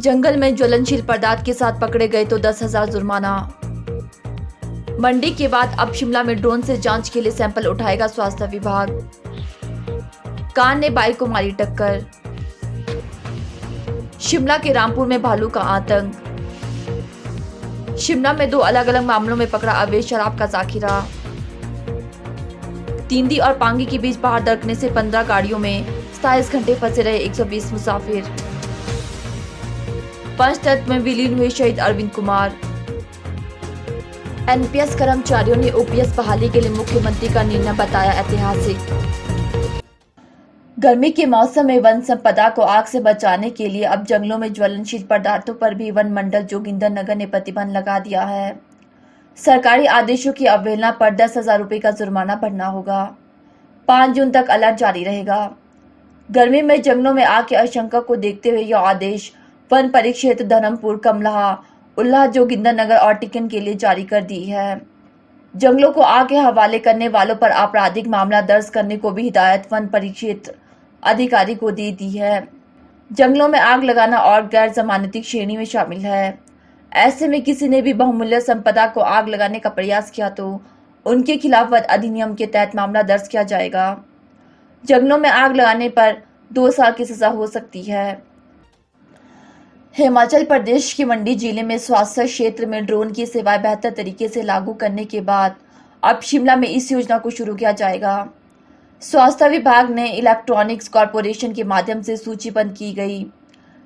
जंगल में ज्वलनशील पदार्थ के साथ पकड़े गए तो 10,000 जुर्माना। मंडी के बाद अब शिमला में ड्रोन से जांच के लिए सैंपल उठाएगा स्वास्थ्य विभाग। कार ने बाइक को मारी टक्कर। शिमला के रामपुर में भालू का आतंक। शिमला में 2 अलग अलग मामलों में पकड़ा अवैध शराब का जाखिरा। तींदी और पांगी के बीच पहाड़ दरकने से 15 गाड़ियों में 27 घंटे फंसे रहे 120 मुसाफिर। पंचतत्व में विलीन हुए शहीद अरविंद कुमार। एनपीएस कर्मचारियों ने ओपीएस बहाली के लिए मुख्यमंत्री का निर्णय बताया ऐतिहासिक। गर्मी के मौसम में वन संपदा को आग से बचाने के लिए अब जंगलों में ज्वलनशील पदार्थों पर भी वन मंडल जोगिंदरनगर ने प्रतिबंध लगा दिया है। सरकारी आदेशों की अवहेलना पर 10,000 रुपये का जुर्माना भरना होगा। 5 जून तक अलर्ट जारी रहेगा। गर्मी में जंगलों में आग की आशंका को देखते हुए यह आदेश वन परिक्षेत्र धर्मपुर, कमलाहा, उल्लाह, जोगिंदरनगर और टिकन के लिए जारी कर दी है। जंगलों को आग के हवाले करने वालों पर आपराधिक मामला दर्ज करने को भी हिदायत वन परिक्षेत्र अधिकारी को दे दी है। जंगलों में आग लगाना और गैर जमानती श्रेणी में शामिल है। ऐसे में किसी ने भी बहुमूल्य संपदा को आग लगाने का प्रयास किया तो उनके खिलाफ वन अधिनियम के तहत मामला दर्ज किया जाएगा। जंगलों में आग लगाने पर 2 साल की सजा हो सकती है। हिमाचल प्रदेश के मंडी जिले में स्वास्थ्य क्षेत्र में ड्रोन की सेवाएं बेहतर तरीके से लागू करने के बाद अब शिमला में इस योजना को शुरू किया जाएगा। स्वास्थ्य विभाग ने इलेक्ट्रॉनिक्स कॉरपोरेशन के माध्यम से सूचीबद्ध की गई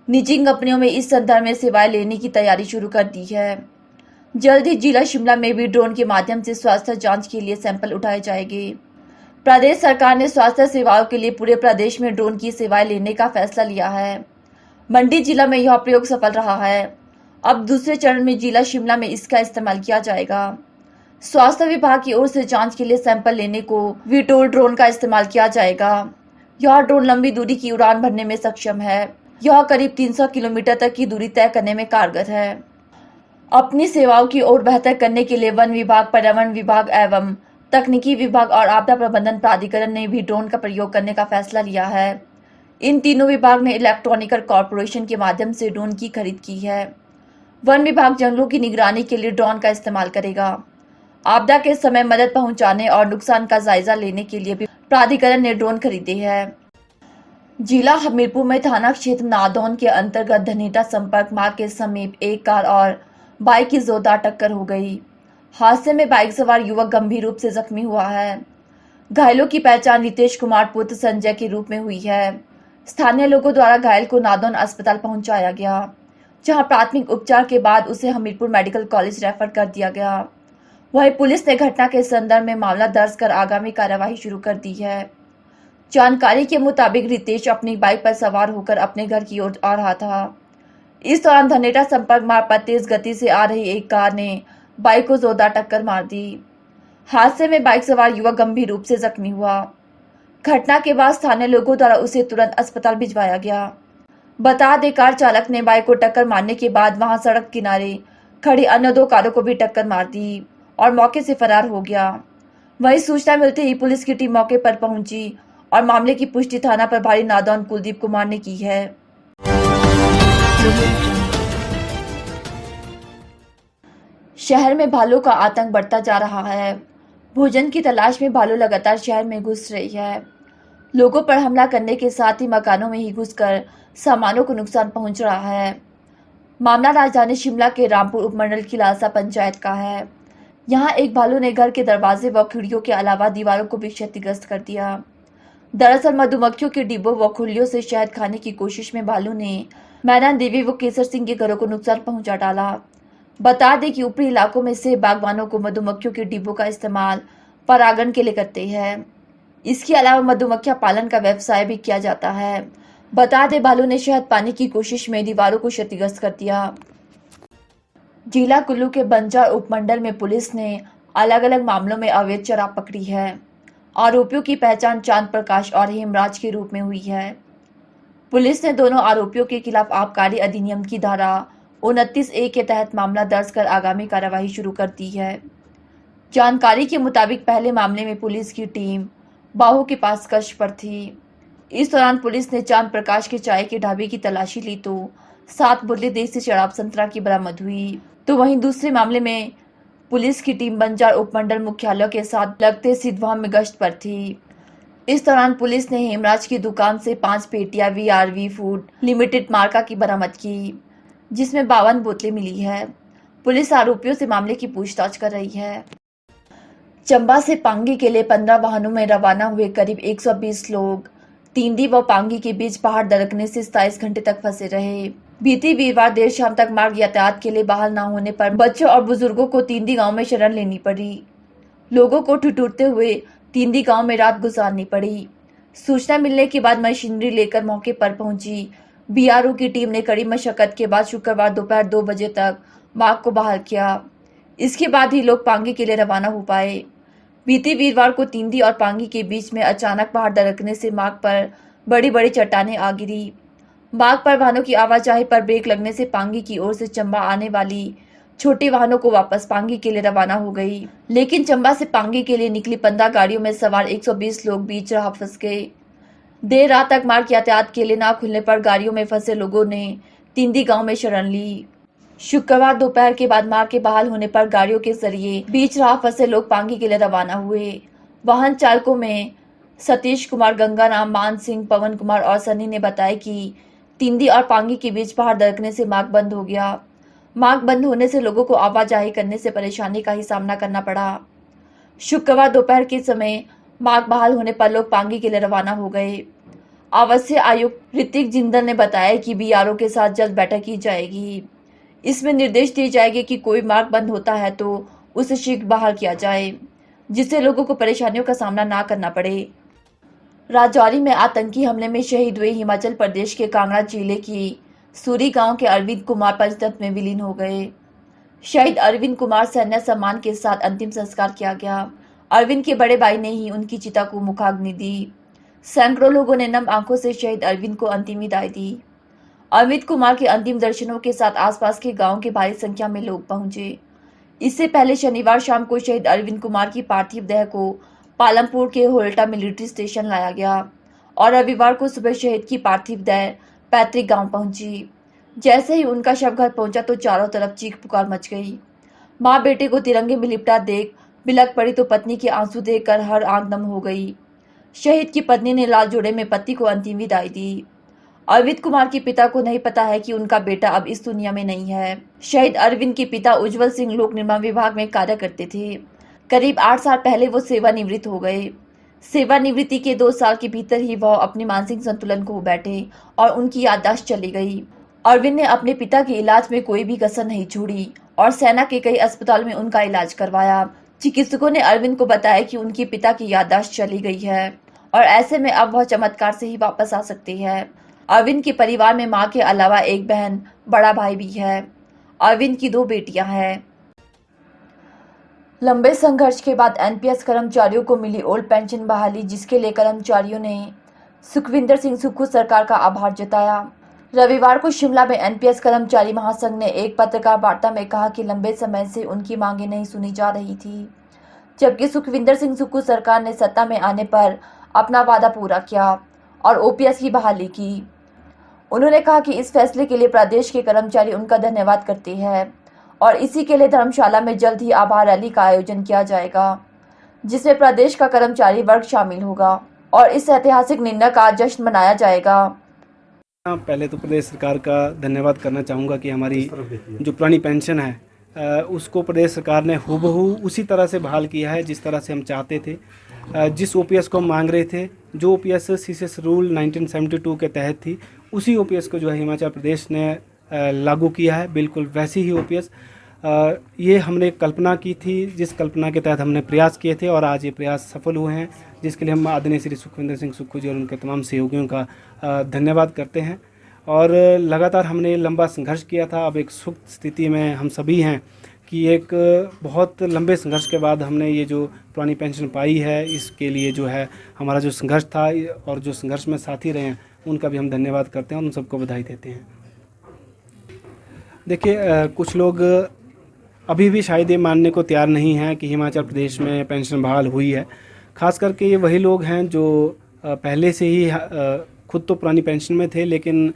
निजी कंपनियों में इस संदर्भ में सेवाएं लेने की तैयारी शुरू कर दी है। जल्द ही जिला शिमला में भी ड्रोन के माध्यम से स्वास्थ्य जांच के लिए सैंपल उठाए जाएंगे। प्रदेश सरकार ने स्वास्थ्य सेवाओं के लिए पूरे प्रदेश में ड्रोन की सेवाएं लेने का फैसला लिया है। मंडी जिला में यह प्रयोग सफल रहा है। अब दूसरे चरण में जिला शिमला में इसका इस्तेमाल किया जाएगा। स्वास्थ्य विभाग की ओर से जांच के लिए सैंपल लेने को वीटोल ड्रोन का इस्तेमाल किया जाएगा। यह ड्रोन लंबी दूरी की उड़ान भरने में सक्षम है। यह करीब 300 किलोमीटर तक की दूरी तय करने में कारगर है। अपनी सेवाओं की ओर बेहतर करने के लिए वन विभाग, पर्यावरण विभाग एवं तकनीकी विभाग और आपदा प्रबंधन प्राधिकरण ने भी ड्रोन का प्रयोग करने का फैसला लिया है। इन तीनों विभाग ने इलेक्ट्रॉनिकल कॉरपोरेशन के माध्यम से ड्रोन की खरीद की है। वन विभाग जंगलों की निगरानी के लिए ड्रोन का इस्तेमाल करेगा। आपदा के समय मदद पहुंचाने और नुकसान का जायजा लेने के लिए भी प्राधिकरण ने ड्रोन खरीदे हैं। जिला हमीरपुर में थाना क्षेत्र नादौन के अंतर्गत धनेटा संपर्क मार्ग के समीप एक कार और बाइक की जोरदार टक्कर हो गई। हादसे में बाइक सवार युवक गंभीर रूप से जख्मी हुआ है। घायलों की पहचान रितेश कुमार पुत्र संजय के रूप में हुई है। स्थानीय लोगों द्वारा घायल को नादौन अस्पताल पहुंचाया गया, जहां प्राथमिक उपचार के बाद उसे हमीरपुर मेडिकल कॉलेज रेफर कर दिया गया। वहीं पुलिस ने घटना के संदर्भ में मामला दर्ज कर आगामी कार्यवाही शुरू कर दी है। जानकारी के मुताबिक रितेश अपनी बाइक पर सवार होकर अपने घर की ओर आ रहा था। इस दौरान धनेटा संपर्क मार्ग पर तेज गति से आ रही एक कार ने बाइक को जोरदार टक्कर मार दी। हादसे में बाइक सवार युवक गंभीर रूप से जख्मी हुआ। घटना के बाद स्थानीय लोगों द्वारा उसे तुरंत अस्पताल भिजवाया गया। बता दें, कार चालक ने बाइक को टक्कर मारने के बाद वहां सड़क किनारे खड़ी अन्य 2 कारों को भी टक्कर मार दी और मौके से फरार हो गया। वहीं सूचना मिलते ही पुलिस की टीम मौके पर पहुंची और मामले की पुष्टि थाना प्रभारी नादौन कुलदीप कुमार ने की है। शहर में भालू का आतंक बढ़ता जा रहा है। भोजन की तलाश में भालू लगातार शहर में घुस रही है। लोगों पर हमला करने के साथ ही मकानों में ही घुसकर सामानों को नुकसान पहुंच रहा है। मामला राजधानी शिमला के रामपुर उपमंडल की लालसा पंचायत का है। यहां एक भालू ने घर के दरवाजे व खिड़कियों के अलावा दीवारों को भी क्षतिग्रस्त कर दिया। दरअसल मधुमक्खियों के डिब्बों व खुलियों से शहद खाने की कोशिश में भालू ने मैदान देवी व केसर सिंह के घरों को नुकसान पहुंचा डाला। बता दें कि ऊपरी इलाकों में से बागवानों को मधुमक्खियों के डिब्बों का इस्तेमाल परागण के लिए करते हैं। इसके अलावा मधुमक्खियां पालन का व्यवसाय भी किया जाता है। बता दें, भालू ने शहद पाने की कोशिश में दीवारों को क्षतिग्रस्त कर दिया। जिला कुल्लू के बंजार उपमंडल में पुलिस ने अलग अलग मामलों में अवैध शराब पकड़ी है। आरोपियों की पहचान चांद प्रकाश और हेमराज के रूप में हुई है। पुलिस ने दोनों आरोपियों के खिलाफ आबकारी अधिनियम की धारा 29A के तहत मामला दर्ज कर आगामी कार्यवाही शुरू कर दी है। जानकारी के मुताबिक पहले मामले में पुलिस की टीम बाहू के पास गश्त पर थी। इस दौरान पुलिस ने चांद प्रकाश के चाय के ढाबे की तलाशी ली तो 7 बोतलें देसी शराब संतरा की बरामद हुई। तो वहीं दूसरे मामले में पुलिस की टीम बंजार उपमंडल मुख्यालय के साथ लगते सिद्धवां में गश्त पर थी। इस दौरान पुलिस ने हेमराज की दुकान से 5 पेटियां VRV फूड लिमिटेड मार्का की बरामद की, जिसमें 52 बोतलें मिली है। पुलिस आरोपियों से मामले की पूछताछ कर रही है। चंबा से पांगी के लिए 15 वाहनों में रवाना हुए करीब 120 लोग तिंदी व पांगी के बीच पहाड़ दरकने से 27 घंटे तक फंसे रहे। बीती वीरवार देर शाम तक मार्ग यातायात के लिए बहाल न होने पर बच्चों और बुजुर्गों को तिंदी गांव में शरण लेनी पड़ी। लोगों को ठिठुरते हुए तिंदी गांव में रात गुजारनी पड़ी। सूचना मिलने के बाद मशीनरी लेकर मौके पर पहुंची BRO की टीम ने कड़ी मशक्कत के बाद शुक्रवार दोपहर 2 बजे तक मार्ग को बहाल किया। इसके बाद ही लोग पांगी के लिए रवाना हो पाए। बीते वीरवार को तिंदी और पांगी के बीच में अचानक पहाड़ दरकने से मार्ग पर बड़ी बड़ी चट्टानें आ गिरी। मार्ग पर वाहनों की आवाजाही पर ब्रेक लगने से पांगी की ओर से चंबा आने वाली छोटे वाहनों को वापस पांगी के लिए रवाना हो गई, लेकिन चंबा से पांगी के लिए निकली 15 गाड़ियों में सवार 120 लोग बीच राह फंस गए। देर रात तक मार्ग यातायात के लिए न खुलने पर गाड़ियों में फंसे लोगों ने तिंदी गांव में शरण ली। शुक्रवार दोपहर के बाद मार्ग के बहाल होने पर गाड़ियों के जरिए बीच राह फंसे लोग पांगी के लिए रवाना हुए। वाहन चालकों में सतीश कुमार, गंगाराम, मान सिंह, पवन कुमार और सनी ने बताया कि तिंदी और पांगी के बीच पहाड़ दरकने से मार्ग बंद हो गया। मार्ग बंद होने से लोगों को आवाजाही करने से परेशानी का ही सामना करना पड़ा। शुक्रवार दोपहर के समय मार्ग बहाल होने पर लोग पांगी के लिए रवाना हो गए। आवासीय आयुक्त ऋतिक जिंदल ने बताया कि BRO के साथ जल्द बैठक की जाएगी। इसमें निर्देश दिए जाएंगे कि कोई मार्ग बंद होता है तो उसे शीघ्र बहाल किया जाए, जिससे लोगों को परेशानियों का सामना ना करना पड़े। राजौरी में आतंकी हमले में शहीद हुए हिमाचल प्रदेश के कांगड़ा जिले की सूरी गांव के अरविंद कुमार पंचतत्व में विलीन हो गए। शहीद अरविंद कुमार सैन्य सम्मान के साथ अंतिम संस्कार किया गया। अरविंद के बड़े भाई ने ही उनकी चिता को मुखाग्नि दी। सैकड़ों लोगों ने नम आंखों से शहीद अरविंद को अंतिम विदाई दी। अरविंद कुमार के अंतिम दर्शनों के साथ आसपास के गांव के भारी संख्या में लोग पहुंचे। इससे पहले शनिवार शाम को शहीद अरविंद कुमार की पार्थिव देह को पालमपुर के होल्टा मिलिट्री स्टेशन लाया गया और रविवार को सुबह शहीद की पार्थिव देह पैतृक गांव पहुंची। जैसे ही उनका शव घर पहुंचा तो चारों तरफ चीख पुकार मच गई। माँ बेटे को तिरंगे में लिपटा देख बिलक पड़ी तो पत्नी के आंसू देखकर हर आंख नम हो गई। शहीद की पत्नी ने लाल जोड़े में पति को अंतिम विदाई दी। अरविंद कुमार के पिता को नहीं पता है कि उनका बेटा अब इस दुनिया में नहीं है। शहीद अरविंद के पिता उज्जवल सिंह लोक निर्माण विभाग में कार्य करते थे। करीब 8 साल पहले वो सेवानिवृत्त हो गए। सेवानिवृत्ति के 2 साल के भीतर ही वह अपने मानसिक संतुलन खो बैठे और उनकी याददाश्त चली गई। अरविंद ने अपने पिता के इलाज में कोई भी कसर नहीं छोड़ी और सेना के कई अस्पताल में उनका इलाज करवाया। चिकित्सकों ने अरविंद को बताया कि उनके पिता की याददाश्त चली गई है और ऐसे में अब वह चमत्कार से ही वापस आ सकते हैं। अरविंद के परिवार में मां के अलावा एक बहन, बड़ा भाई भी है। अरविंद की 2 बेटियां हैं। लंबे संघर्ष के बाद NPS कर्मचारियों को मिली ओल्ड पेंशन बहाली, जिसके लिए कर्मचारियों ने सुखविंदर सिंह सुक्खू सरकार का आभार जताया। रविवार को शिमला में NPS कर्मचारी महासंघ ने एक पत्रकार वार्ता में कहा कि लंबे समय से उनकी मांगें नहीं सुनी जा रही थी, जबकि सुखविंदर सिंह सुक्खू सरकार ने सत्ता में आने पर अपना वादा पूरा किया और OPS की बहाली की। उन्होंने कहा कि इस फैसले के लिए प्रदेश के कर्मचारी उनका धन्यवाद करते हैं और इसी के लिए धर्मशाला में जल्द ही आभार रैली का आयोजन किया जाएगा, जिसमें प्रदेश का कर्मचारी वर्ग शामिल होगा और इस ऐतिहासिक निर्णय का जश्न मनाया जाएगा। पहले तो प्रदेश सरकार का धन्यवाद करना चाहूँगा कि हमारी जो पुरानी पेंशन है उसको प्रदेश सरकार ने हूबहू उसी तरह से बहाल किया है जिस तरह से हम चाहते थे। जिस OPS को हम मांग रहे थे, जो OPS CCS रूल 1972 के तहत थी, उसी OPS को जो है हिमाचल प्रदेश ने लागू किया है। बिल्कुल वैसी ही OPS ये हमने कल्पना की थी, जिस कल्पना के तहत हमने प्रयास किए थे और आज ये प्रयास सफल हुए हैं, जिसके लिए हम आदरणीय श्री सुखविंदर सिंह सुक्खू जी और उनके तमाम सहयोगियों का धन्यवाद करते हैं। और लगातार हमने लंबा संघर्ष किया था। अब एक सुख स्थिति में हम सभी हैं कि एक बहुत लंबे संघर्ष के बाद हमने ये जो पुरानी पेंशन पाई है, इसके लिए जो है हमारा जो संघर्ष था और जो संघर्ष में साथी रहे हैं, उनका भी हम धन्यवाद करते हैं और उन सबको बधाई देते हैं। देखिए, कुछ लोग अभी भी शायद ये मानने को तैयार नहीं हैं कि हिमाचल प्रदेश में पेंशन बहाल हुई है। ख़ास करके ये वही लोग हैं जो पहले से ही खुद तो पुरानी पेंशन में थे, लेकिन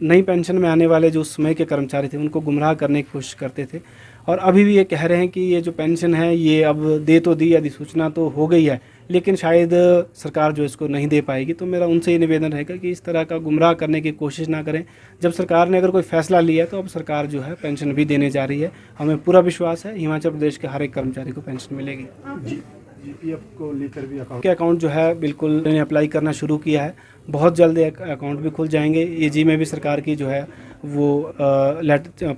नई पेंशन में आने वाले जो उस समय के कर्मचारी थे उनको गुमराह करने की कोशिश करते थे, और अभी भी ये कह रहे हैं कि ये जो पेंशन है ये अब दे तो दी, अधिसूचना तो हो गई है, लेकिन शायद सरकार जो इसको नहीं दे पाएगी। तो मेरा उनसे ये निवेदन रहेगा कि इस तरह का गुमराह करने की कोशिश ना करें। जब सरकार ने अगर कोई फैसला लिया तो अब सरकार जो है पेंशन भी देने जा रही है। हमें पूरा विश्वास है हिमाचल प्रदेश के हर एक कर्मचारी को पेंशन मिलेगी। जीपीएफ को लेकर भी के अकाउंट जो है बिल्कुल मैंने अप्लाई करना शुरू किया है, बहुत जल्द अकाउंट भी खुल जाएंगे। एजी में भी सरकार की जो है वो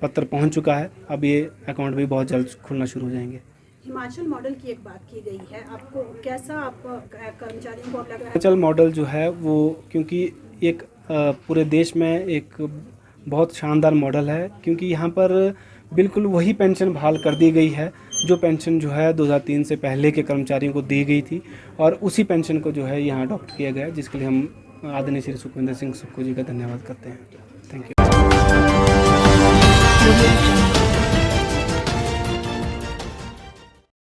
पत्र पहुंच चुका है, अब ये अकाउंट भी बहुत जल्द खुलना शुरू हो जाएंगे। हिमाचल मॉडल की एक बात की गई है, आपको कैसा आप कर्मचारियों को लग रहा है? हिमाचल मॉडल जो है वो क्योंकि एक पूरे देश में एक बहुत शानदार मॉडल है, क्योंकि यहाँ पर बिल्कुल वही पेंशन बहाल कर दी गई है जो पेंशन जो है 2003 से पहले के कर्मचारियों को दी गई थी, और उसी पेंशन को जो है यहाँ अडॉप्ट किया गया है, जिसके लिए हम आदरणीय श्री सुखविंदर सिंह सुक्खू जी का धन्यवाद करते हैं। Thank you.